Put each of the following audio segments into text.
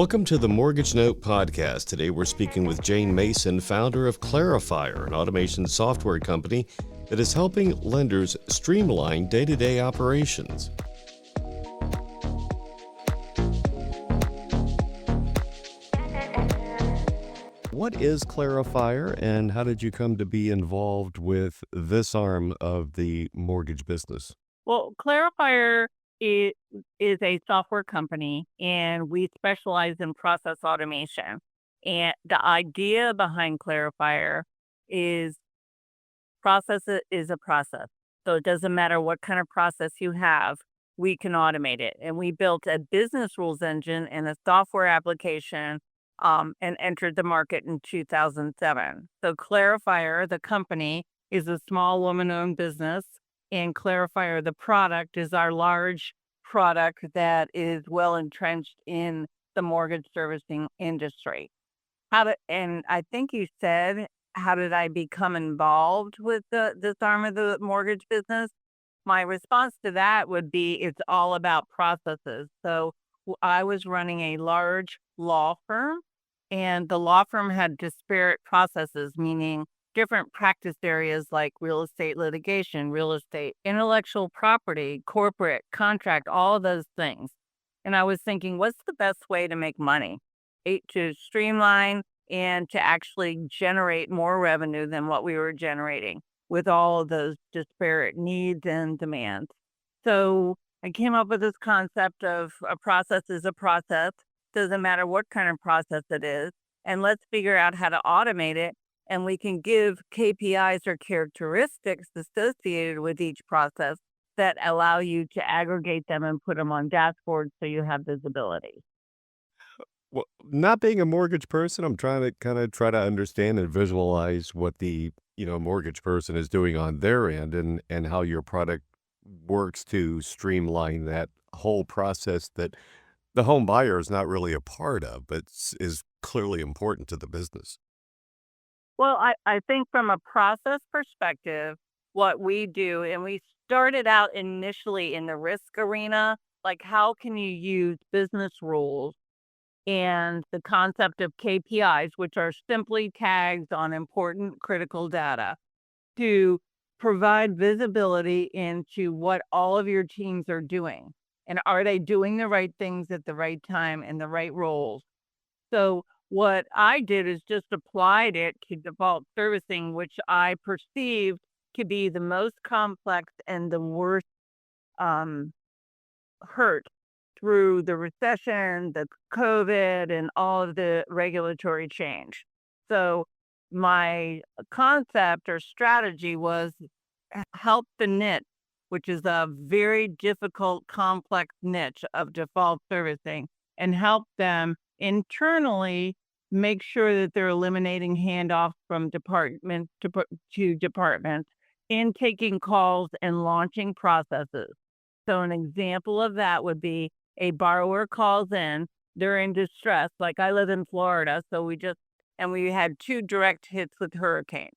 Welcome to the Mortgage Note podcast. Today we're speaking with Jane Mason, founder of Clarifire, an automation software company that is helping lenders streamline day-to-day operations. What is Clarifire, and how did you come to be involved with this arm of the mortgage business? Well, Clarifier is a software company, and we specialize in process automation. And the idea behind Clarifier is is a process. So it doesn't matter what kind of process you have, we can automate it. And we built a business rules engine and a software application and entered the market in 2007. So Clarifier, the company, is a small woman-owned business, and Clarifier, the product, is our large product that is well entrenched in the mortgage servicing industry. And I think you said, how did I become involved with this arm of the mortgage business? My response to that would be it's all about processes. So I was running a large law firm, and the law firm had disparate processes, meaning different practice areas like real estate litigation, real estate, intellectual property, corporate, contract, all of those things. And I was thinking, what's the best way to make money? To streamline and to actually generate more revenue than what we were generating with all of those disparate needs and demands. So I came up with this concept of a process is a process. Doesn't matter what kind of process it is. And let's figure out how to automate it. And we can give KPIs or characteristics associated with each process that allow you to aggregate them and put them on dashboards so you have visibility. Well, not being a mortgage person, I'm trying to try to understand and visualize what the, mortgage person is doing on their end and how your product works to streamline that whole process that the home buyer is not really a part of, but is clearly important to the business. Well, I think from a process perspective, what we do, and we started out initially in the risk arena, like how can you use business rules and the concept of KPIs, which are simply tags on important critical data, to provide visibility into what all of your teams are doing. And are they doing the right things at the right time and the right roles? So what I did is just applied it to default servicing, which I perceived to be the most complex and the worst um, hurt through the recession, the COVID, and all of the regulatory change. So my concept or strategy was help the niche, which is a very difficult, complex niche of default servicing, and help them internally make sure that they're eliminating handoffs from department to department and taking calls and launching processes. So an example of that would be a borrower calls in, they're in distress. Like I live in Florida, so we had two direct hits with hurricanes.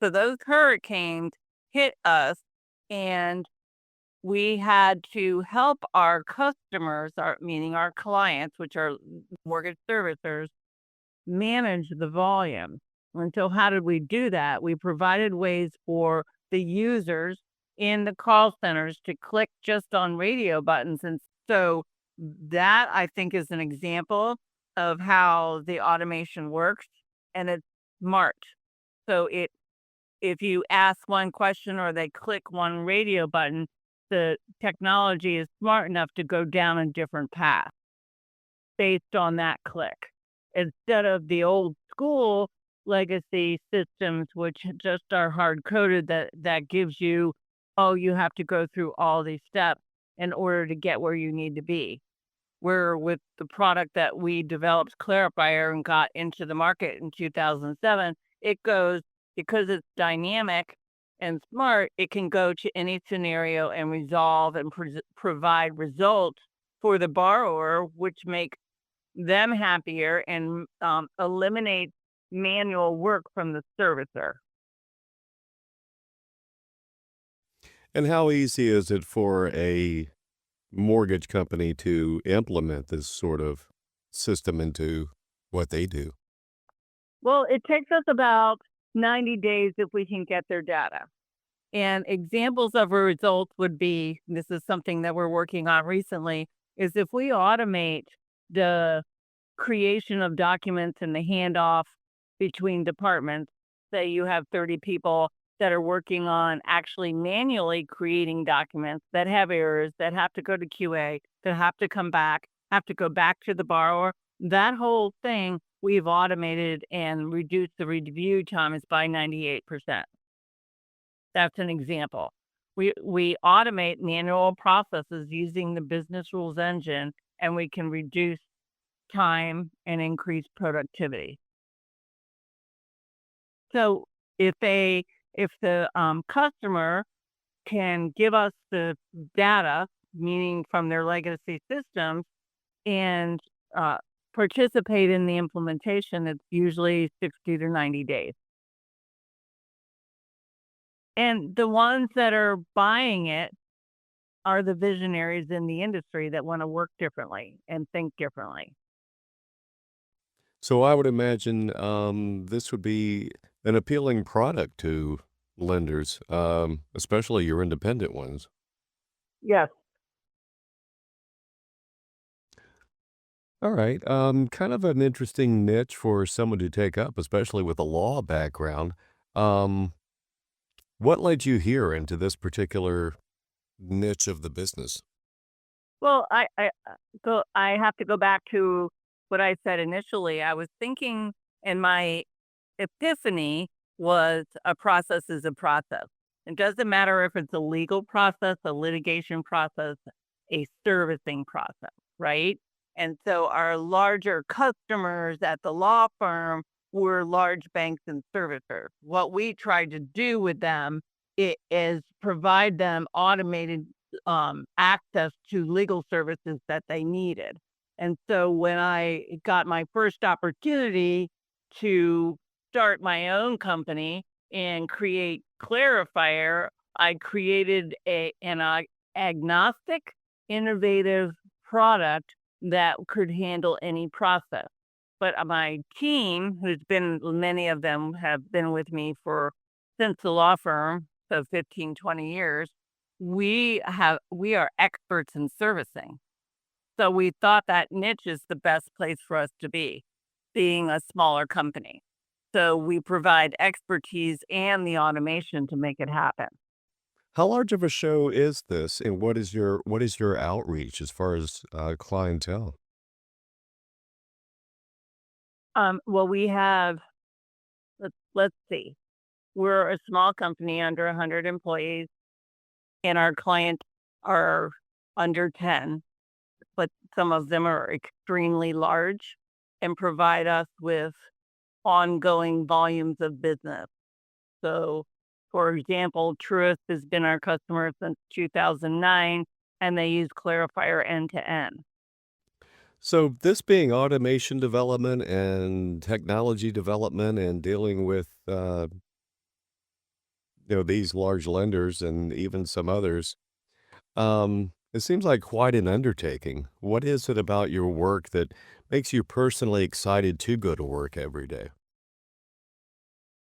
So those hurricanes hit us, and we had to help our customers, meaning our clients, which are mortgage servicers, manage the volume. And so how did we do that? We provided ways for the users in the call centers to click just on radio buttons. And so that, I think, is an example of how the automation works, and it's smart. So if you ask one question or they click one radio button, the technology is smart enough to go down a different path based on that click, instead of the old school legacy systems, which just are hard coded that gives you, oh, you have to go through all these steps in order to get where you need to be. Where with the product that we developed, Clarifier, and got into the market in 2007, it goes, because it's dynamic and smart, it can go to any scenario and resolve and provide results for the borrower, which make them happier and eliminate manual work from the servicer. And how easy is it for a mortgage company to implement this sort of system into what they do? Well, it takes us about 90 days if we can get their data. And examples of a result would be, this is something that we're working on recently, is if we automate the creation of documents and the handoff between departments. Say you have 30 people that are working on actually manually creating documents that have errors, that have to go to QA, that have to come back, have to go back to the borrower. That whole thing we've automated and reduced the review times by 98%. That's an example. We automate manual processes using the business rules engine, and we can reduce time and increase productivity. So if the customer can give us the data, meaning from their legacy systems, and uh, participate in the implementation, it's usually 60 to 90 days. And the ones that are buying it are the visionaries in the industry that want to work differently and think differently. So I would imagine this would be an appealing product to lenders, especially your independent ones. Yes. All right. Kind of an interesting niche for someone to take up, especially with a law background. Um, what led you here into this particular niche of the business? Well, I have to go back to what I said initially. I was thinking, and my epiphany was a process is a process. It doesn't matter if it's a legal process, a litigation process, a servicing process, right? And so our larger customers at the law firm were large banks and servicers. What we tried to do with them is provide them automated access to legal services that they needed. And so when I got my first opportunity to start my own company and create Clarifier, I created agnostic, innovative product that could handle any process. But my team, who's been many of them have been with me for since the law firm, so 15, 20 years, we are experts in servicing. So we thought that niche is the best place for us to be, being a smaller company. So we provide expertise and the automation to make it happen. How large of a show is this, and what is your outreach as far as clientele? Well, we have, let's see, we're a small company under 100 employees, and our clients are under 10, but some of them are extremely large and provide us with ongoing volumes of business. So, for example, Truist has been our customer since 2009, and they use Clarifier end to end. So this being automation development and technology development and dealing with these large lenders and even some others, it seems like quite an undertaking. What is it about your work that makes you personally excited to go to work every day?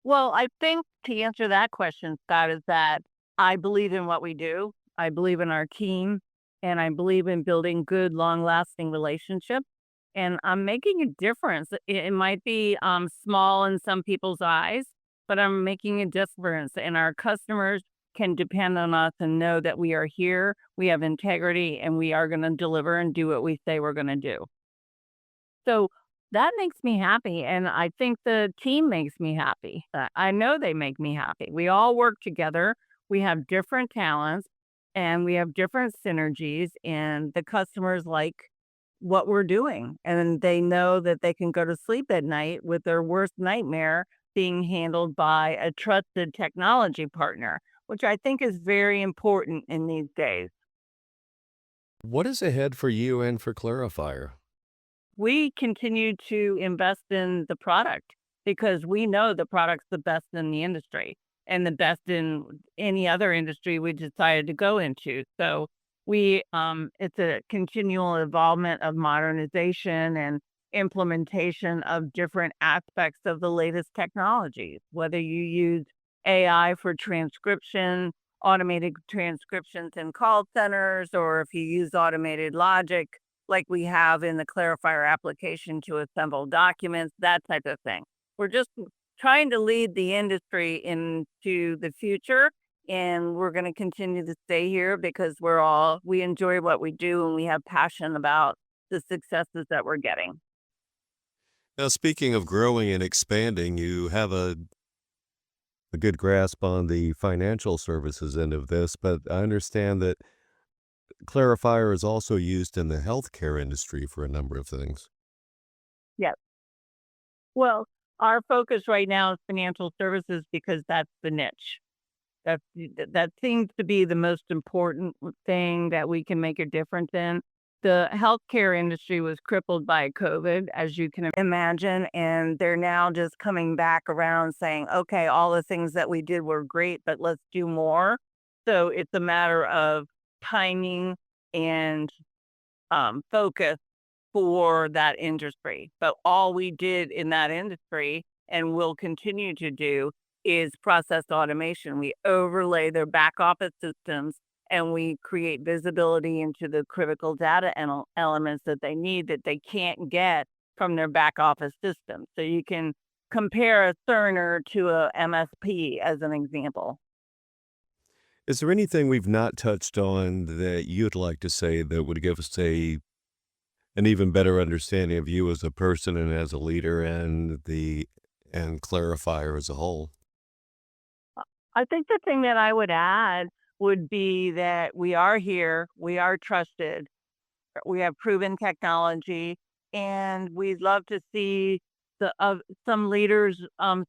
Well, I think to answer that question, Scott, is that I believe in what we do. I believe in our team, and I believe in building good, long-lasting relationships. And I'm making a difference. It might be small in some people's eyes, but I'm making a difference. And our customers can depend on us and know that we are here, we have integrity, and we are going to deliver and do what we say we're going to do. So that makes me happy, and I think the team makes me happy. I know they make me happy. We all work together. We have different talents and we have different synergies, and the customers like what we're doing. And they know that they can go to sleep at night with their worst nightmare being handled by a trusted technology partner, which I think is very important in these days. What is ahead for you and for Clarifier? We continue to invest in the product because we know the product's the best in the industry and the best in any other industry we decided to go into. So it's a continual involvement of modernization and implementation of different aspects of the latest technologies, whether you use AI for transcription, automated transcriptions in call centers, or if you use automated logic like we have in the Clarifier application to assemble documents, that type of thing. We're just trying to lead the industry into the future, and we're going to continue to stay here because we enjoy what we do and we have passion about the successes that we're getting. Now, speaking of growing and expanding, you have a good grasp on the financial services end of this, but I understand that Clarifier is also used in the healthcare industry for a number of things. Yeah. Well, our focus right now is financial services because that's the niche. That seems to be the most important thing that we can make a difference in. The healthcare industry was crippled by COVID, as you can imagine, and they're now just coming back around saying, okay, all the things that we did were great, but let's do more. So it's a matter of timing and focus for that industry. But all we did in that industry and will continue to do is process automation. We overlay their back office systems and we create visibility into the critical data elements that they need that they can't get from their back office system. So you can compare a Cerner to a MSP as an example. Is there anything we've not touched on that you'd like to say that would give us an even better understanding of you as a person and as a leader and Clarifier as a whole? I think the thing that I would add would be that we are here, we are trusted, we have proven technology, and we'd love to see some leaders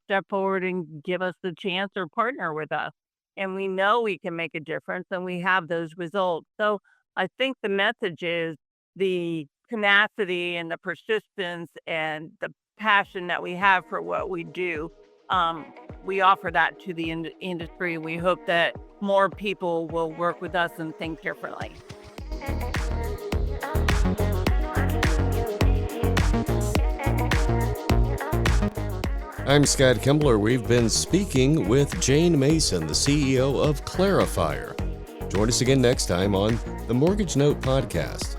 step forward and give us the chance or partner with us. And we know we can make a difference, and we have those results. So I think the message is the tenacity and the persistence and the passion that we have for what we do. Um, we offer that to the industry. We hope that more people will work with us and think differently. I'm Scott Kimbler. We've been speaking with Jane Mason, the CEO of Clarifier. Join us again next time on the Mortgage Note Podcast.